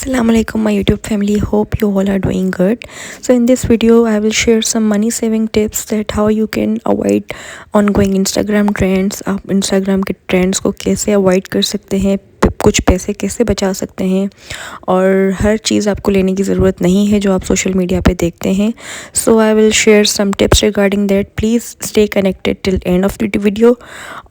Assalamu alaikum my YouTube family, hope you all are doing good. So in this video I will share some money saving tips that how you can avoid ongoing Instagram trends. आप Instagram के trends को कैसे avoid कर सकते हैं, कुछ पैसे कैसे बचा सकते हैं और हर चीज़ आपको लेने की ज़रूरत नहीं है जो आप सोशल मीडिया पे देखते हैं. So I will share some tips regarding that. Please stay connected till end of the video.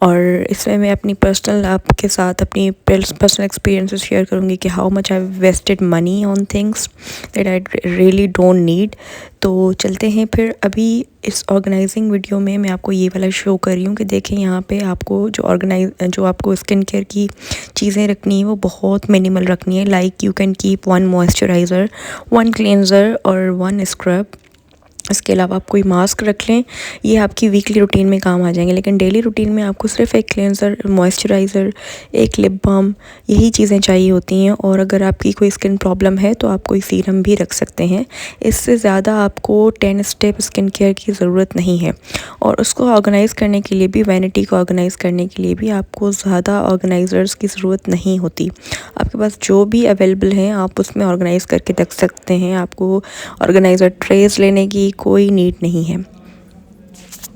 और इसमें मैं अपनी पर्सनल आपके साथ अपनी पर्सनल एक्सपीरियंसेस शेयर करूँगी कि how much I wasted money on things that I really don't need. तो चलते हैं फिर. अभी इस ऑर्गेनाइजिंग वीडियो में मैं आपको ये वाला शो कर रही हूँ कि देखें यहाँ पे आपको जो आपको स्किन केयर की चीज़ें रखनी है वो बहुत मिनिमल रखनी है. Like you can keep 1 moisturiser, 1 cleanser और 1 स्क्रब. इसके अलावा आप कोई मास्क रख लें. ये आपकी वीकली रूटीन में काम आ जाएंगे, लेकिन डेली रूटीन में आपको सिर्फ एक क्लेंज़र, मॉइस्चराइज़र, एक लिप बाम, यही चीज़ें चाहिए होती हैं. और अगर आपकी कोई स्किन प्रॉब्लम है तो आप कोई सीरम भी रख सकते हैं. इससे ज़्यादा आपको 10 स्टेप स्किन केयर की ज़रूरत नहीं है. और उसको ऑर्गेनाइज़ करने के लिए भी, वैनिटी को ऑर्गेनाइज़ करने के लिए भी आपको ज़्यादा ऑर्गेनाइज़र्स की ज़रूरत नहीं होती. आपके पास जो भी अवेलेबल हैं आप उसमें ऑर्गेनाइज़ करके रख सकते हैं. आपको ऑर्गेनाइज़र ट्रेस लेने की कोई नीड नहीं है.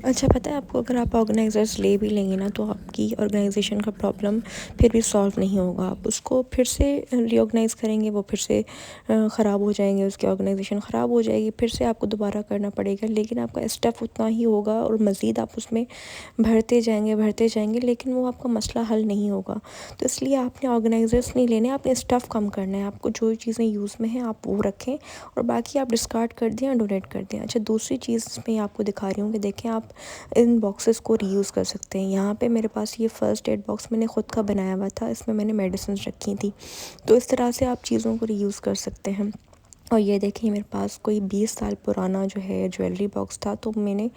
अच्छा, पता है आपको, अगर आप ऑर्गेनाइज़र्स ले भी लेंगे ना तो आपकी ऑर्गेनाइजेशन का प्रॉब्लम फिर भी सॉल्व नहीं होगा. आप उसको फिर से रीऑर्गेनाइज़ करेंगे, वो फिर से ख़राब हो जाएंगे, उसकी ऑर्गेनाइजेशन ख़राब हो जाएगी, फिर से आपको दोबारा करना पड़ेगा. लेकिन आपका स्टेप उतना ही होगा और मज़ीद आप उसमें भरते जाएंगे, लेकिन वो आपका मसला हल नहीं होगा. तो इसलिए आपने ऑर्गेनाइज़र्स नहीं लेने, आपने स्टफ़ कम करना है. आपको जो चीज़ें यूज़ में हैं आप वो रखें और बाकी आप डिस्कार्ड कर दें या डोनेट कर दें. अच्छा, दूसरी चीज़ मैं आपको दिखा रही हूँ कि देखें आप इन बॉक्सेस को रीयूज़ कर सकते हैं. यहाँ पे मेरे पास ये फ़र्स्ट एड बॉक्स मैंने ख़ुद का बनाया हुआ था. इसमें मैंने मेडिसिन रखी थी. तो इस तरह से आप चीज़ों को रीयूज़ कर सकते हैं. और ये देखिए मेरे पास कोई 20 साल पुराना जो है ज्वेलरी बॉक्स था, तो मैंने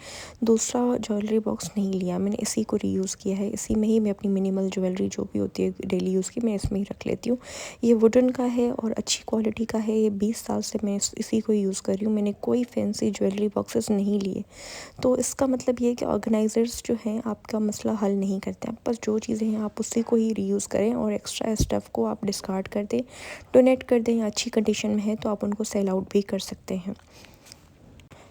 दूसरा ज्वेलरी बॉक्स नहीं लिया, मैंने इसी को रीयूज़ किया है. इसी में ही मैं अपनी मिनिमल ज्वेलरी जो भी होती है डेली यूज़ की, मैं इसमें ही रख लेती हूँ. ये वुडन का है और अच्छी क्वालिटी का है. ये 20 साल से मैं इसी को यूज़ कर रही हूँ. मैंने कोई फैंसी ज्वेलरी बॉक्सेस नहीं लिए. तो इसका मतलब ये है कि ऑर्गेनाइज़र्स जो हैं आपका मसला हल नहीं करते. आप बस जो चीज़ें हैं आप उसी को ही रीयूज़ करें और एक्स्ट्रा स्टफ़ को आप डिस्कार्ड कर दें, डोनेट कर दें. या अच्छी कंडीशन में है तो आप उनको सेल आउट भी कर सकते हैं.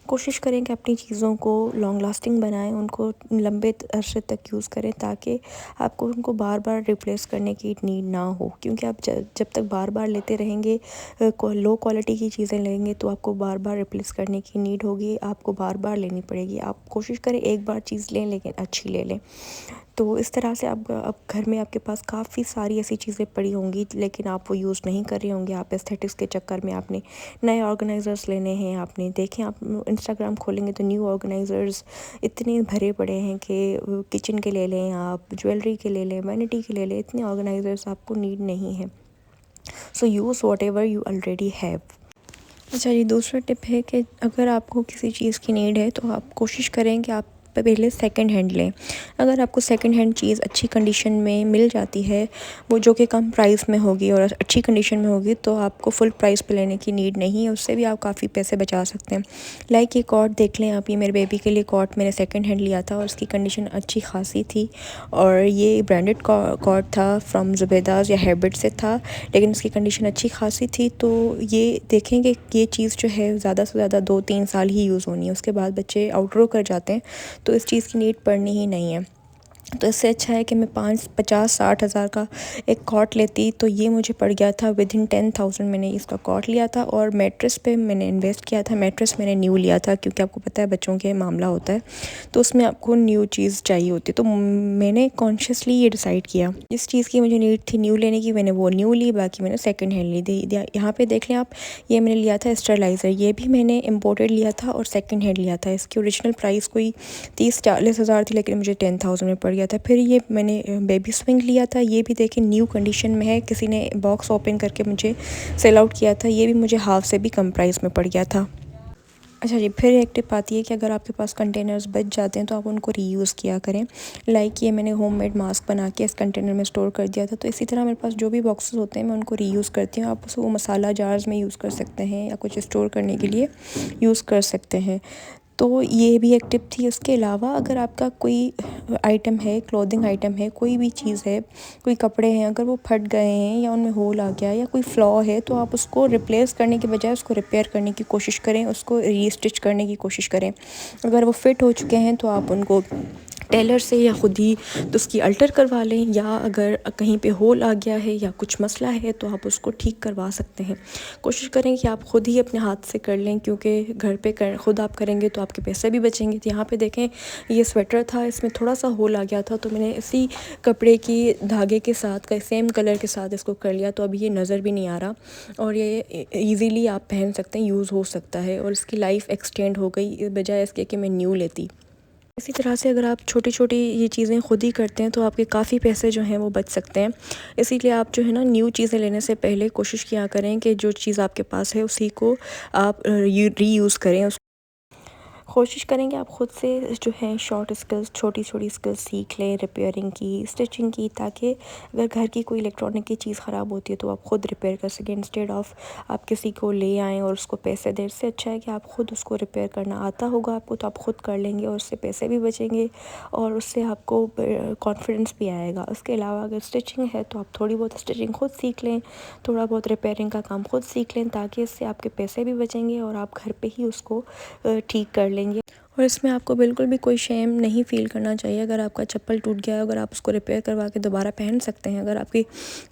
कोशिश करें कि अपनी चीज़ों को लॉन्ग लास्टिंग बनाएं, उनको लंबे अरसे तक यूज़ करें ताकि आपको उनको बार बार रिप्लेस करने की नीड ना हो. क्योंकि आप जब तक बार बार लेते रहेंगे, लो क्वालिटी की चीज़ें लेंगे तो आपको बार बार रिप्लेस करने की नीड होगी, आपको बार बार लेनी पड़ेगी. आप कोशिश करें एक बार चीज़ लें लेकिन अच्छी ले लें. तो इस तरह से आप अब घर में आपके पास काफ़ी सारी ऐसी चीज़ें पड़ी होंगी लेकिन आप वो यूज़ नहीं कर रहे होंगे. आप एस्थेटिक्स के चक्कर में आपने नए ऑर्गेनाइज़र्स लेने हैं. आपने देखें, आप इंस्टाग्राम खोलेंगे तो न्यू ऑर्गेनाइज़र्स इतने भरे पड़े हैं कि किचन के ले लें, आप ज्वेलरी के ले लें, वैनिटी के ले लें. इतने ऑर्गेनाइज़र्स आपको नीड नहीं है. So use what ever you already have. अच्छा जी, दूसरा टिप है कि अगर आपको किसी चीज़ की नीड है तो आप कोशिश करें कि आप पहले सेकंड हैंड लें. अगर आपको सेकंड हैंड चीज़ अच्छी कंडीशन में मिल जाती है, वो जो कि कम प्राइस में होगी और अच्छी कंडीशन में होगी, तो आपको फुल प्राइस पे लेने की नीड नहीं है. उससे भी आप काफ़ी पैसे बचा सकते हैं. लाइक ये कॉट देख लें आप. ये मेरे बेबी के लिए कॉट मैंने सेकंड हैंड लिया था और इसकी कंडीशन अच्छी खासी थी. और ये ब्रांडेड कॉट था, फ्रॉम ज़ुबैदाज़ या हैबिट से था, लेकिन इसकी कंडीशन अच्छी खासी थी. तो ये देखेंगे कि ये चीज़ जो है ज़्यादा से ज़्यादा 2-3 साल ही यूज़ होनी है. उसके बाद बच्चे आउटग्रो कर जाते हैं, तो इस चीज़ की नीड पड़नी ही नहीं है. तो इससे अच्छा है कि मैं 50-60 हज़ार का एक कॉट लेती. तो ये मुझे पड़ गया था विदिन 10,000. मैंने इसका कॉट लिया था और मैट्रेस पे मैंने इन्वेस्ट किया था. मैट्रेस मैंने न्यू लिया था क्योंकि आपको पता है बच्चों के मामला होता है तो उसमें आपको न्यू चीज़ चाहिए होती है. तो मैंने कॉन्शियसली ये डिसाइड किया, जिस चीज़ की मुझे नीड थी न्यू लेने की मैंने वो न्यू ली, बाकी मैंने सेकेंड हैंड ली. यहाँ पर देख लें आप, ये मैंने लिया था स्टरलाइज़र. ये भी मैंने इम्पोर्टेड लिया था और सेकेंड हैंड लिया था. इसकी ओरिजिनल प्राइस कोई 30-40 हज़ार थी, लेकिन मुझे 10,000 में पड़ गया था. फिर ये मैंने बेबी स्विंग लिया था. ये भी देखें न्यू कंडीशन में है, किसी ने बॉक्स ओपन करके मुझे सेल आउट किया था. ये भी मुझे हाफ से भी कम प्राइस में पड़ गया था. अच्छा जी, फिर एक टिप आती है कि अगर आपके पास कंटेनर्स बच जाते हैं तो आप उनको रीयूज़ किया करें. लाइक ये मैंने होममेड मास्क बना के इस कंटेनर में स्टोर कर दिया था. तो इसी तरह मेरे पास जो भी बॉक्सेस होते हैं मैं उनको रीयूज़ करती हूँ. आप उसको मसाला जार्स में यूज़ कर सकते हैं या कुछ स्टोर करने के लिए यूज़ कर सकते हैं. तो ये भी एक टिप थी। उसके अलावा अगर आपका कोई आइटम है, क्लोथिंग आइटम है, कोई भी चीज़ है, कोई कपड़े हैं, अगर वो फट गए हैं या उनमें होल आ गया या कोई फ्लॉ है, तो आप उसको रिप्लेस करने के बजाय उसको रिपेयर करने की कोशिश करें, उसको रीस्टिच करने की कोशिश करें। अगर वो फिट हो चुके हैं तो आप उनको टेलर से या ख़ुद ही तो उसकी अल्टर करवा लें, या अगर कहीं पे होल आ गया है या कुछ मसला है तो आप उसको ठीक करवा सकते हैं। कोशिश करें कि आप ख़ुद ही अपने हाथ से कर लें, क्योंकि घर पे ख़ुद आप करेंगे तो आपके पैसे भी बचेंगे। तो यहाँ पे देखें, ये स्वेटर था, इसमें थोड़ा सा होल आ गया था, तो मैंने इसी कपड़े की धागे के साथ का सेम कलर के साथ इसको कर लिया, तो अभी ये नज़र भी नहीं आ रहा और ये ईज़िली आप पहन सकते हैं, यूज़ हो सकता है और इसकी लाइफ एक्सटेंड हो गई, बजाय इसके कि मैं न्यू लेती। इसी तरह से अगर आप छोटी-छोटी ये चीज़ें ख़ुद ही करते हैं तो आपके काफ़ी पैसे जो हैं वो बच सकते हैं। इसीलिए आप जो है ना, न्यू चीज़ें लेने से पहले कोशिश किया करें कि जो चीज़ आपके पास है उसी को आप रीयूज़ करें। कोशिश करेंगे आप ख़ुद से जो है शॉर्ट स्किल्स, छोटी-छोटी स्किल्स सीख लें, रिपेयरिंग की, स्टिचिंग की, ताकि अगर घर की कोई इलेक्ट्रॉनिक की चीज़ ख़राब होती है तो आप ख़ुद रिपेयर कर सकें, इंस्टेड ऑफ आप किसी को ले आएँ और उसको पैसे दें। इससे अच्छा है कि आप ख़ुद उसको रिपेयर करना आता होगा आपको, तो आप ख़ुद कर लेंगे और उससे पैसे भी बचेंगे और उससे आपको कॉन्फिडेंस भी आएगा। उसके अलावा अगर स्टिचिंग है तो आप थोड़ी बहुत स्टिचिंग ख़ुद सीख लें, थोड़ा बहुत रिपेयरिंग का काम ख़ुद सीख लें, ताकि इससे आपके पैसे भी बचेंगे और आप घर पे ही उसको ठीक कर लेंगे। और इसमें आपको बिल्कुल भी कोई शेम नहीं फ़ील करना चाहिए। अगर आपका चप्पल टूट गया है, अगर आप उसको रिपेयर करवा के दोबारा पहन सकते हैं। अगर आपके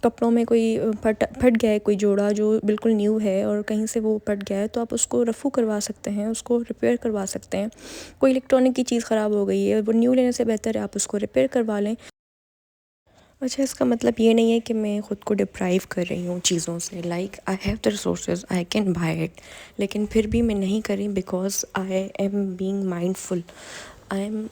कपड़ों में कोई फट गया है, कोई जोड़ा जो बिल्कुल न्यू है और कहीं से वो फट गया है, तो आप उसको रफ़ू करवा सकते हैं, उसको रिपेयर करवा सकते हैं। कोई इलेक्ट्रॉनिक की चीज़ ख़राब हो गई है, वो न्यू लेने से बेहतर है आप उसको रिपेयर करवा लें। अच्छा, इसका मतलब ये नहीं है कि मैं ख़ुद को डिप्राइव कर रही हूँ चीज़ों से। Like I have the resources, I can buy it, लेकिन फिर भी मैं नहीं करी because I am being mindful, I am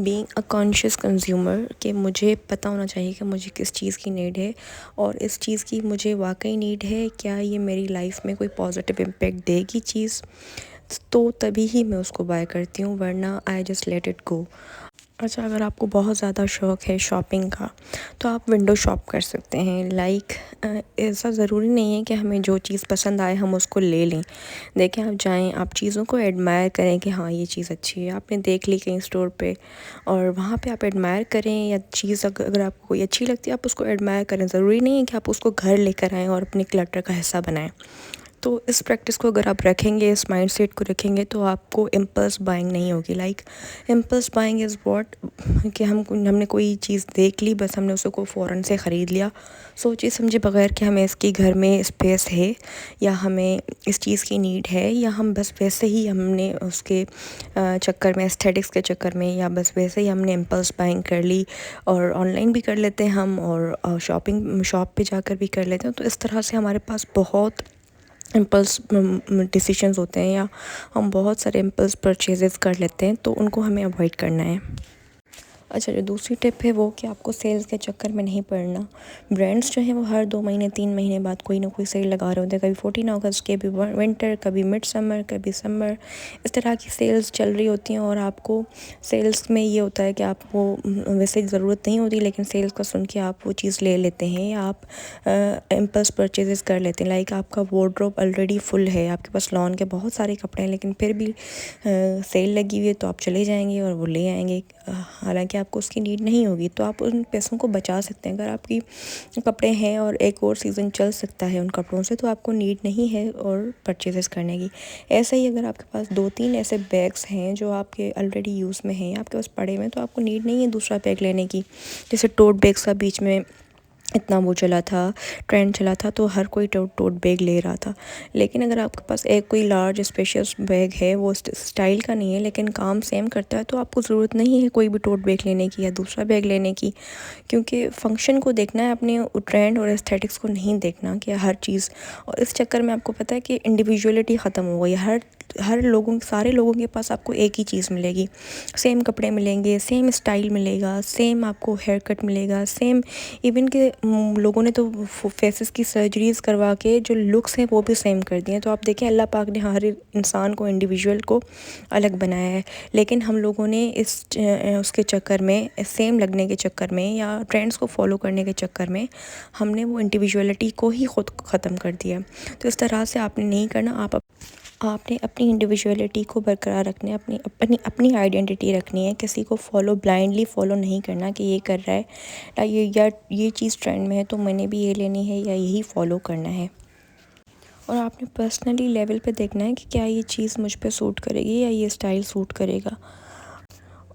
being a conscious consumer, कि मुझे पता होना चाहिए कि मुझे किस चीज़ की नीड है और इस चीज़ की मुझे वाकई नीड है, क्या ये मेरी लाइफ में कोई पॉजिटिव इम्पेक्ट देगी चीज़, तो तभी ही मैं उसको बाय करती हूँ, वरना I just let it go. अच्छा, अगर आपको बहुत ज़्यादा शौक़ है शॉपिंग का तो आप विंडो शॉप कर सकते हैं। लाइक ऐसा ज़रूरी नहीं है कि हमें जो चीज़ पसंद आए हम उसको ले लें। देखें, आप जाएं, आप चीज़ों को एडमायर करें कि हाँ ये चीज़ अच्छी है, आपने देख ली कहीं स्टोर पे और वहाँ पे आप एडमायर करें, या चीज़ अगर आपको कोई अच्छी लगती है आप उसको एडमायर करें। ज़रूरी नहीं है कि आप उसको घर लेकर आएँ और अपने क्लटर का हिस्सा बनाएं। तो इस प्रैक्टिस को अगर आप रखेंगे, इस माइंडसेट को रखेंगे, तो आपको इम्पल्स बाइंग नहीं होगी। Like impulse buying is what, कि हमने कोई चीज़ देख ली, बस हमने उसको फ़ौरन से ख़रीद लिया, सोचे समझे बगैर कि हमें इसकी घर में स्पेस है या हमें इस चीज़ की नीड है, या हम बस वैसे ही हमने उसके चक्कर में, एस्थेटिक्स के चक्कर में, या बस वैसे ही हमने इम्पल्स बाइंग कर ली। और ऑनलाइन भी कर लेते हैं हम, और शॉप पे जाकर भी कर लेते हैं। तो इस तरह से हमारे पास बहुत इम्पल्स डिसीजंस होते हैं, या हम बहुत सारे इम्पल्स परचेजेस कर लेते हैं, तो उनको हमें अवॉइड करना है। अच्छा, जो दूसरी टिप है वो कि आपको सेल्स के चक्कर में नहीं पड़ना। ब्रांड्स जो हैं वो हर 2 महीने 3 महीने बाद कोई ना कोई सेल लगा रहे होते हैं। कभी 14 अगस्त, कभी विंटर, कभी मिड समर, कभी समर, इस तरह की सेल्स चल रही होती हैं। और आपको सेल्स में ये होता है कि आपको वैसे ज़रूरत नहीं होती, लेकिन सेल्स का सुन के आप वो चीज़ ले लेते हैं, या आप इम्पल्स परचेजेस कर लेते हैं। लाइक आपका वार्डरोब ऑलरेडी फुल है, आपके पास लॉन के बहुत सारे कपड़े हैं, लेकिन फिर भी सेल लगी हुई है, तो आप चले जाएंगे और वो ले आएंगे, हालांकि आपको उसकी नीड नहीं होगी। तो आप उन पैसों को बचा सकते हैं। अगर आपकी कपड़े हैं और एक और सीज़न चल सकता है उन कपड़ों से, तो आपको नीड नहीं है और परचेजेस करने की। ऐसा ही अगर आपके पास 2-3 ऐसे बैग्स हैं जो आपके ऑलरेडी यूज़ में हैं, आपके पास पड़े हुए हैं, तो आपको नीड नहीं है दूसरा बैग लेने की। जैसे टोट बैग्स का बीच में इतना वो चला था, ट्रेंड चला था, तो हर कोई टोट बैग ले रहा था। लेकिन अगर आपके पास एक कोई लार्ज स्पेशियस बैग है, वो स्टाइल का नहीं है लेकिन काम सेम करता है, तो आपको ज़रूरत नहीं है कोई भी टोट बैग लेने की या दूसरा बैग लेने की, क्योंकि फ़ंक्शन को देखना है, अपने ट्रेंड और एस्थेटिक्स को नहीं देखना कि हर चीज़। और इस चक्कर में आपको पता है कि इंडिविजुअलिटी ख़त्म हो गई। सारे लोगों के पास आपको एक ही चीज़ मिलेगी, सेम कपड़े मिलेंगे, सेम स्टाइल मिलेगा, सेम आपको हेयर कट मिलेगा, सेम। इवन के लोगों ने तो फेसेस की सर्जरीज़ करवा के जो लुक्स हैं वो भी सेम कर दिए हैं। तो आप देखें, अल्लाह पाक ने हर इंसान को, इंडिविजुअल को अलग बनाया है, लेकिन हम लोगों ने उसके चक्कर में, सेम लगने के चक्कर में या ट्रेंड्स को फॉलो करने के चक्कर में हमने वो इंडिविजुअलिटी को ही खुद ख़त्म कर दिया। तो इस तरह से आपने नहीं करना। आपने अपनी इंडिविजुअलिटी को बरकरार रखना है, अपनी अपनी अपनी आइडेंटिटी रखनी है। किसी को ब्लाइंडली फॉलो नहीं करना कि ये कर रहा है या ये चीज़ ट्रेंड में है तो मैंने भी ये लेनी है या यही फॉलो करना है। और आपने पर्सनली लेवल पे देखना है कि क्या ये चीज़ मुझ पे सूट करेगी या ये स्टाइल सूट करेगा।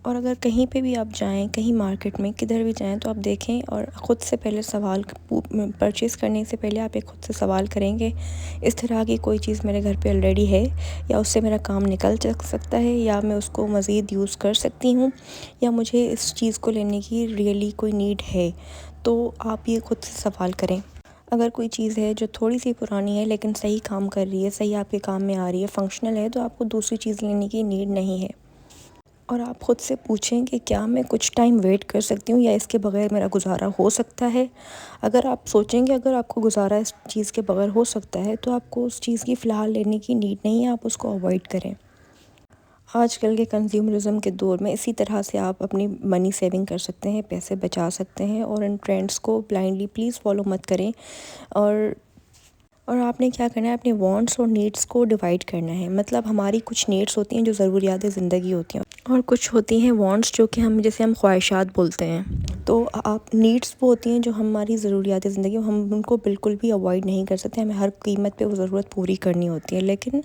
और अगर कहीं पे भी आप जाएं, कहीं मार्केट में किधर भी जाएं, तो आप देखें और ख़ुद से पहले परचेज़ करने से पहले आप एक ख़ुद से सवाल करेंगे, इस तरह की कोई चीज़ मेरे घर पे ऑलरेडी है या उससे मेरा काम निकल सकता है या मैं उसको मज़ीद यूज़ कर सकती हूँ या मुझे इस चीज़ को लेने की रियली कोई नीड है। तो आप ये ख़ुद से सवाल करें। अगर कोई चीज़ है जो थोड़ी सी पुरानी है लेकिन सही काम कर रही है, सही आपके काम में आ रही है, फंक्शनल है, तो आपको दूसरी चीज़ लेने की नीड नहीं है। और आप ख़ुद से पूछें कि क्या मैं कुछ टाइम वेट कर सकती हूँ या इसके बगैर मेरा गुजारा हो सकता है। अगर आप सोचेंगे अगर आपको गुजारा इस चीज़ के बगैर हो सकता है तो आपको उस चीज़ की फ़िलहाल लेने की नीड नहीं है, आप उसको अवॉइड करें। आजकल के कंज्यूमरिज़म के दौर में इसी तरह से आप अपनी मनी सेविंग कर सकते हैं, पैसे बचा सकते हैं और इन ट्रेंड्स को ब्लाइंडली प्लीज़ फॉलो मत करें। और और आपने क्या करना है, अपने वांट्स और नीड्स को डिवाइड करना है। मतलब हमारी कुछ नीड्स होती हैं जो ज़रूरियात ज़िंदगी होती हैं और कुछ होती हैं वांट्स जो कि हम ख्वाहिशात बोलते हैं। तो आप नीड्स वो होती हैं जो हमारी ज़रूरियात ज़िंदगी, हम उनको बिल्कुल भी अवॉइड नहीं कर सकते, हमें हर कीमत पे वो ज़रूरत पूरी करनी होती है। लेकिन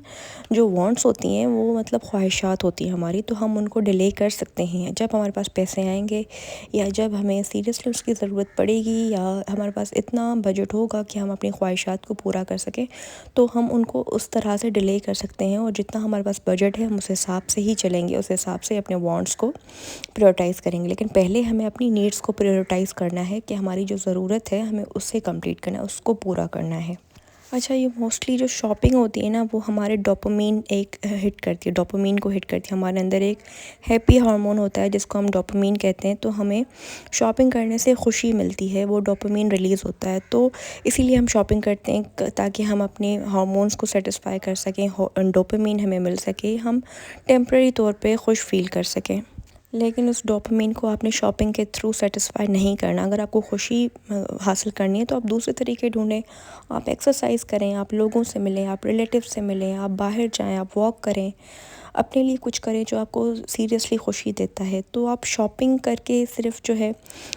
जो वांट्स होती हैं वो मतलब ख्वाहिशात होती हैं हमारी, तो हम उनको डिले कर सकते हैं। जब हमारे पास पैसे आएंगे या जब हमें सीरियसली उसकी ज़रूरत पड़ेगी या हमारे पास इतना बजट होगा कि हम अपनी ख्वाहिशात को पूरा कर सकें, तो हम उनको उस तरह से डिले कर सकते हैं। और जितना हमारे पास बजट है हम उस हिसाब से ही चलेंगे, उस हिसाब से अपने वांट्स को प्रायोरिटाइज़ करेंगे। लेकिन पहले हमें अपनी नीड्स को प्रायोरिटाइज़ करना है कि हमारी जो ज़रूरत है हमें उससे कंप्लीट करना है, उसको पूरा करना है। अच्छा, ये मोस्टली जो शॉपिंग होती है ना, वो हमारे डोपामिन हिट करती है, डोपामिन को हिट करती है। हमारे अंदर एक हैप्पी हार्मोन होता है जिसको हम डोपामिन कहते हैं। तो हमें शॉपिंग करने से खुशी मिलती है, वो डोपामिन रिलीज़ होता है। तो इसीलिए हम शॉपिंग करते हैं ताकि हम अपने हार्मोन्स को सेटिस्फाई कर सकें, डोपामिन हमें मिल सके, हम टेम्परेरी तौर पे खुश फील कर सकें। लेकिन उस डोपामिन को आपने शॉपिंग के थ्रू सेटिस्फाई नहीं करना। अगर आपको खुशी हासिल करनी है तो आप दूसरे तरीके ढूंढें। आप एक्सरसाइज करें, आप लोगों से मिलें, आप रिलेटिव से मिलें, आप बाहर जाएं, आप वॉक करें, अपने लिए कुछ करें जो आपको सीरियसली खुशी देता है। तो आप शॉपिंग करके सिर्फ जो है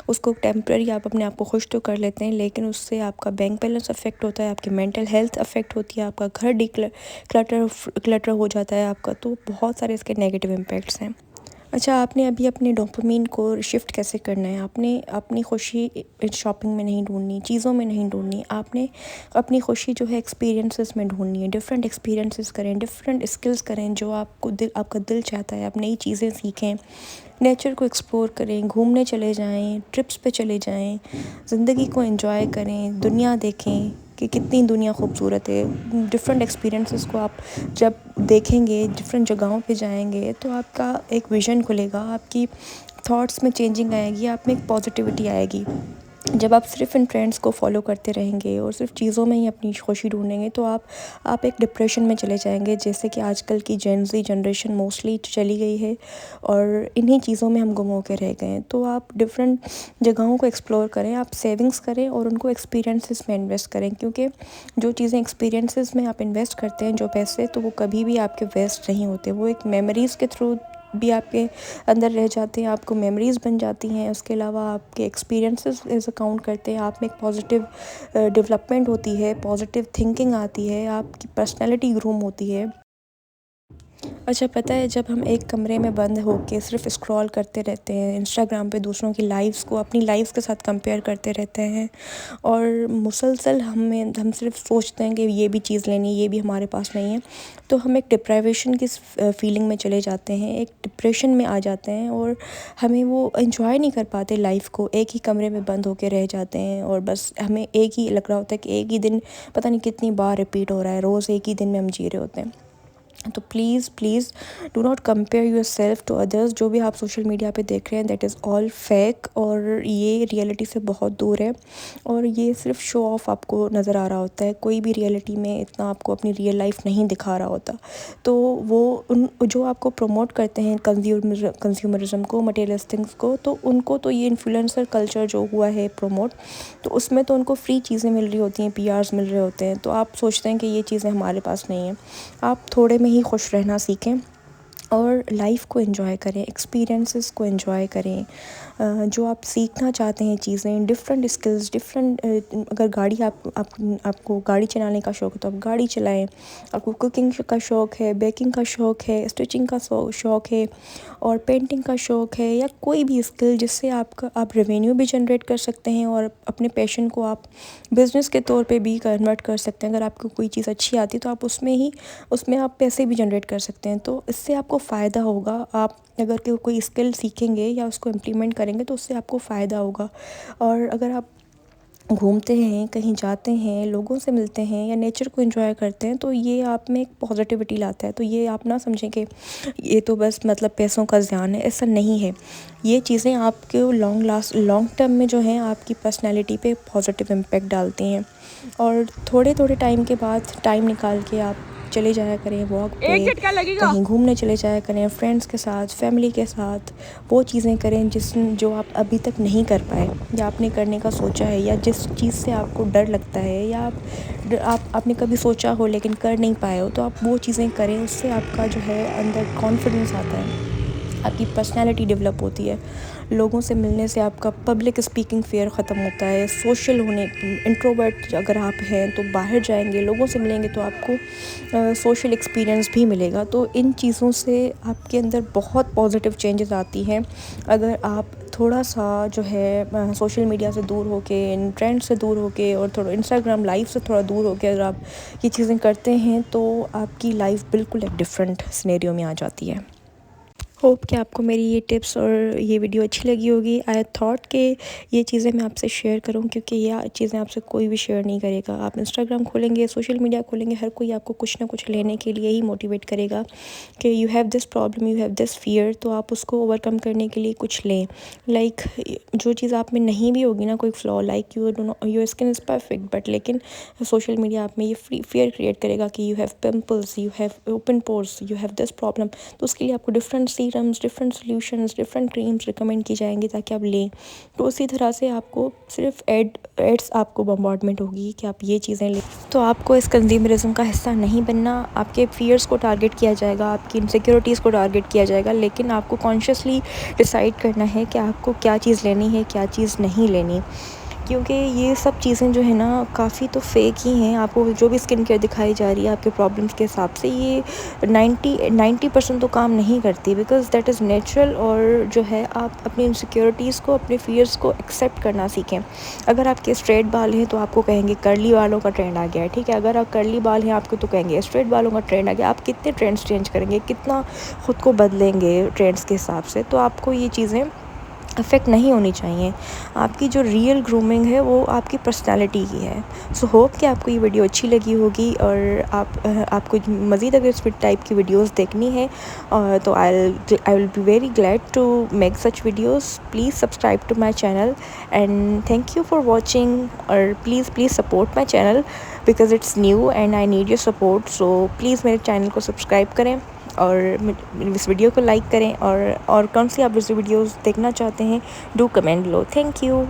उसको टेम्पररी आप अपने आप को खुश तो कर लेते हैं, लेकिन उससे आपका बैंक बैलेंस अफेक्ट होता है, आपकी मेंटल हेल्थ अफेक्ट होती है, आपका घर क्लटर हो जाता है आपका। तो बहुत सारे इसके नेगेटिव इम्पैक्ट्स हैं। अच्छा, आपने अभी अपने डोपामिन को शिफ्ट कैसे करना है? आपने अपनी खुशी शॉपिंग में नहीं ढूंढनी, चीज़ों में नहीं ढूंढनी, आपने अपनी खुशी जो है एक्सपीरियंसेस में ढूंढनी है। डिफरेंट एक्सपीरियंसेस करें, डिफरेंट स्किल्स करें, जो आपका दिल चाहता है। आप नई चीज़ें सीखें, नेचर को एक्सप्लोर करें, घूमने चले जाएं, ट्रिप्स पे चले जाएं, ज़िंदगी को एंजॉय करें, दुनिया देखें कि कितनी दुनिया खूबसूरत है। डिफरेंट एक्सपीरियंसेस को आप जब देखेंगे, डिफरेंट जगहों पे जाएंगे, तो आपका एक विज़न खुलेगा, आपकी थॉट्स में चेंजिंग आएगी, आप में एक पॉजिटिविटी आएगी। जब आप सिर्फ इन ट्रेंड्स को फॉलो करते रहेंगे और सिर्फ चीज़ों में ही अपनी खुशी ढूंढेंगे, तो आप एक डिप्रेशन में चले जाएंगे, जैसे कि आजकल की जेन ज़ी जनरेशन मोस्टली चली गई है और इन्हीं चीज़ों में हम गुम होकर रह गए हैं। तो आप डिफरेंट जगहों को एक्सप्लोर करें, आप सेविंग्स करें और उनको एक्सपीरियंसेस में इन्वेस्ट करें, क्योंकि जो चीज़ें एक्सपीरियंसेस में आप इन्वेस्ट करते हैं, जो पैसे, तो वो कभी भी आपके वेस्ट नहीं होते। वो एक मेमोरीज़ के थ्रू भी आपके अंदर रह जाते हैं, आपको मेमोरीज़ बन जाती हैं। उसके अलावा आपके एक्सपीरियंसेस एज अ काउंट करते हैं, आप में एक पॉजिटिव डेवलपमेंट होती है, पॉजिटिव थिंकिंग आती है, आपकी पर्सनैलिटी ग्रूम होती है। अच्छा, पता है, जब हम एक कमरे में बंद होके सिर्फ स्क्रॉल करते रहते हैं इंस्टाग्राम पे, दूसरों की लाइव्स को अपनी लाइफ के साथ कंपेयर करते रहते हैं और मुसलसल हम सिर्फ सोचते हैं कि ये भी चीज़ लेनी, ये भी हमारे पास नहीं है, तो हम एक डिप्राइवेशन की फीलिंग में चले जाते हैं, एक डिप्रेशन में आ जाते हैं और हमें वो एंजॉय नहीं कर पाते लाइफ को। एक ही कमरे में बंद होके रह जाते हैं और बस हमें एक ही लग रहा होता है कि एक ही दिन पता नहीं कितनी बार रिपीट हो रहा है, रोज़ एक ही दिन में हम जी रहे होते हैं। तो please do not compare yourself to others. जो भी आप सोशल मीडिया पे देख रहे हैं, दैट इज़ ऑल फेक और ये रियलिटी से बहुत दूर है और ये सिर्फ शो ऑफ आपको नज़र आ रहा होता है। कोई भी रियलिटी में इतना आपको अपनी रियल लाइफ नहीं दिखा रहा होता। तो वो जो आपको प्रमोट करते हैं कंज्यूमरिज्म को, मटेरियलिस्ट थिंग्स को, तो उनको तो ये इन्फ्लुएंसर कल्चर जो हुआ है प्रमोट, तो उसमें तो उनको फ्री चीज़ें मिल रही होती हैं, पीआर्स मिल रहे होते हैं। तो आप सोचते हैं कि ये चीज़ें हमारे पास नहीं हैं। आप थोड़े में में ही खुश रहना सीखें और लाइफ को एंजॉय करें, एक्सपीरियंसेस को एंजॉय करें। जो आप सीखना चाहते हैं चीज़ें, डिफरेंट स्किल्स, डिफरेंट, अगर गाड़ी आपको गाड़ी चलाने का शौक़ है तो आप गाड़ी चलाएं। आपको कुकिंग का शौक़ है, बेकिंग का शौक़ है, स्टिचिंग का शौक़ है और पेंटिंग का शौक़ है, या कोई भी स्किल जिससे आप रेवेन्यू भी जनरेट कर सकते हैं और अपने पैशन को आप बिज़नेस के तौर पे भी कन्वर्ट कर सकते हैं। अगर आपको कोई चीज़ अच्छी आती है तो आप उसमें आप पैसे भी जनरेट कर सकते हैं। तो इससे आपको फ़ायदा होगा। आप अगर कोई स्किल सीखेंगे या उसको इम्प्लीमेंट करेंगे तो उससे आपको फ़ायदा होगा। और अगर आप घूमते हैं, कहीं जाते हैं, लोगों से मिलते हैं या नेचर को एंजॉय करते हैं तो ये आप में एक पॉजिटिविटी लाता है। तो ये आप ना समझें कि ये तो बस मतलब पैसों का ज़ियान है, ऐसा नहीं है। ये चीज़ें आपके लॉन्ग टर्म में जो हैं आपकी पर्सनैलिटी पे पॉजिटिव इम्पैक्ट डालती हैं। और थोड़े थोड़े टाइम के बाद टाइम निकाल के आप चले जाया करें वॉक पे, कहीं घूमने चले जाया करें फ्रेंड्स के साथ, फैमिली के साथ। वो चीज़ें करें जो आप अभी तक नहीं कर पाए या आपने करने का सोचा है, या जिस चीज़ से आपको डर लगता है या आपने कभी सोचा हो लेकिन कर नहीं पाए हो, तो आप वो चीज़ें करें। उससे आपका जो है अंदर कॉन्फिडेंस आता है, आपकी पर्सनैलिटी डेवलप होती है। लोगों से मिलने से आपका पब्लिक स्पीकिंग फ़ियर ख़त्म होता है। सोशल होने, इंट्रोवर्ट अगर आप हैं तो बाहर जाएंगे, लोगों से मिलेंगे तो आपको सोशल एक्सपीरियंस भी मिलेगा। तो इन चीज़ों से आपके अंदर बहुत पॉजिटिव चेंजेस आती हैं। अगर आप थोड़ा सा जो है सोशल मीडिया से दूर होके, इन ट्रेंड से दूर होके और थोड़ा इंस्टाग्राम लाइफ से थोड़ा दूर होके अगर आप ये चीज़ें करते हैं तो आपकी लाइफ बिल्कुल एक डिफरेंट सिनेरियो में आ जाती है। होप कि आपको मेरी ये टिप्स और ये वीडियो अच्छी लगी होगी। आई थॉट कि ये चीज़ें मैं आपसे शेयर करूं, क्योंकि ये चीज़ें आपसे कोई भी शेयर नहीं करेगा। आप इंस्टाग्राम खोलेंगे, सोशल मीडिया खोलेंगे, हर कोई आपको कुछ ना कुछ लेने के लिए ही मोटिवेट करेगा कि you have this problem, you have this fear, तो आप उसको ओवरकम करने के लिए कुछ लें। लाइक जो चीज़ आप में नहीं भी होगी ना, कोई flaw, like your skin is perfect, but लेकिन सोशल मीडिया आप में ये फियर क्रिएट करेगा कि you have pimples, you have open pores, you have this problem. तो उसके लिए आपको different serums, different solutions, different creams recommend की जाएंगी ताकि आप लें। तो उसी तरह से आपको सिर्फ एड्स आपको बम्बार्डमेंट होगी कि आप ये चीज़ें लें। तो आपको इस कंज्यूमरिज्म का हिस्सा नहीं बनना। आपके फियर्स को टारगेट किया जाएगा, आपकी इनसिक्योरिटीज़ को टारगेट किया जाएगा, लेकिन आपको कॉन्शियसली डिसाइड करना है कि आपको क्या चीज़ लेनी है, क्या चीज़ नहीं लेनी। क्योंकि ये सब चीज़ें जो है ना काफ़ी तो फेक ही हैं। आपको जो भी स्किन केयर दिखाई जा रही है आपके प्रॉब्लम्स के हिसाब से, ये 90% तो काम नहीं करती, बिकॉज़ दैट इज़ नेचुरल। और जो है आप अपनी इनसिक्योरिटीज़ को, अपने फियर्स को एक्सेप्ट करना सीखें। अगर आपके स्ट्रेट बाल हैं तो आपको कहेंगे कर्ली बालों का ट्रेंड आ गया है, ठीक है। अगर आप कर्ली बाल हैं आपको तो कहेंगे स्ट्रेट बालों का ट्रेंड आ गया। आप कितने ट्रेंड्स चेंज करेंगे, कितना ख़ुद को बदलेंगे ट्रेंड्स के हिसाब से। तो आपको ये चीज़ें अफेक्ट नहीं होनी चाहिए। आपकी जो रियल ग्रूमिंग है वो आपकी पर्सनालिटी की है। सो होप कि आपको ये वीडियो अच्छी लगी होगी। और आपको मज़ीद अगर इस टाइप की वीडियोस देखनी है तो I will be very glad to make such videos. Please subscribe to my channel and thank you for watching. और please support my channel because it's new and I need your support. So please मेरे channel को subscribe करें और इस video को like करें। और कौन सी आप वीडियोस देखना चाहते हैं, do comment low. Thank you.